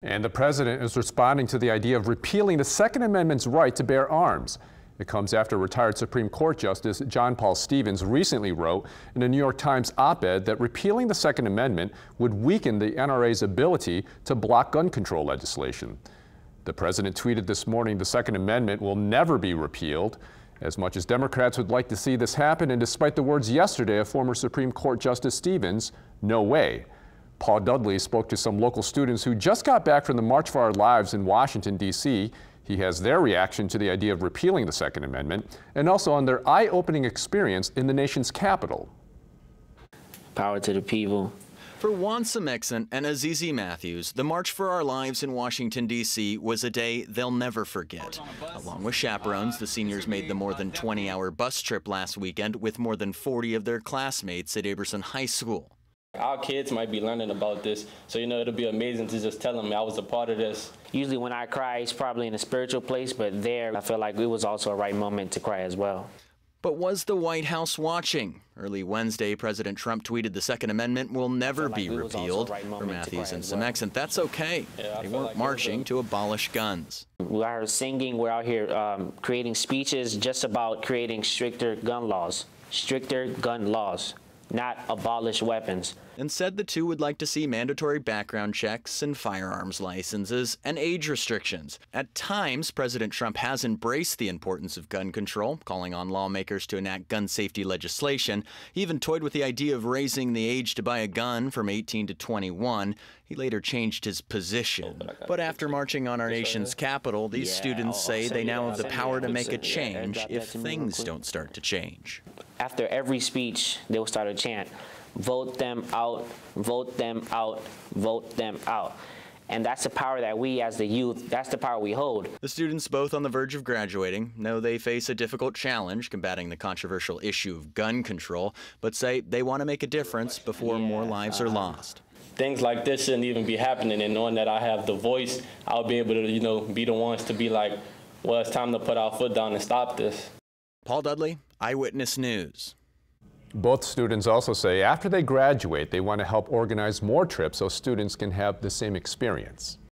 And the president is responding to the idea of repealing the Second Amendment's right to bear arms. It comes after retired Supreme Court Justice John Paul Stevens recently wrote in a New York Times op-ed that repealing the Second Amendment would weaken the NRA's ability to block gun control legislation. The president tweeted this morning the Second Amendment will never be repealed. As much as Democrats would like to see this happen, and despite the words yesterday of former Supreme Court Justice Stevens, no way. Paul Dudley spoke to some local students who just got back from the March for Our Lives in Washington, D.C. He has their reaction to the idea of repealing the Second Amendment and also on their eye-opening experience in the nation's capital. Power to the people. For Juan, Semexant, and Azizi Mathews, the March for Our Lives in Washington, D.C. was a day they'll never forget. Along with chaperones, the seniors made the more than 20-hour bus trip last weekend with more than 40 of their classmates at Aberson High School. Our kids might be learning about this, so it'll be amazing to just tell them I was a part of this. Usually when I cry, it's probably in a spiritual place, but there I feel like it was also a right moment to cry as well. But was the White House watching? Early Wednesday, President Trump tweeted the Second Amendment will never be repealed. For Mathews and Semexant, that's okay. They weren't marching to abolish guns. We are singing, we're out here creating speeches just about creating stricter gun laws, not abolish weapons. And said the two would like to see mandatory background checks and firearms licenses and age restrictions. At times, President Trump has embraced the importance of gun control, calling on lawmakers to enact gun safety legislation. He even toyed with the idea of raising the age to buy a gun from 18 to 21. He later changed his position. But after marching on our nation's capital, these students say they now have the power to make a change if things don't start to change. After every speech, they will start a chant, vote them out, vote them out, vote them out. And that's the power that we as the youth, that's the power we hold. The students, both on the verge of graduating, know they face a difficult challenge combating the controversial issue of gun control, but say they want to make a difference before more lives are lost. Things like this shouldn't even be happening, and knowing that I have the voice, I'll be able to, be the ones to be like, well, it's time to put our foot down and stop this. Paul Dudley, Eyewitness News. Both students also say after they graduate, they want to help organize more trips so students can have the same experience.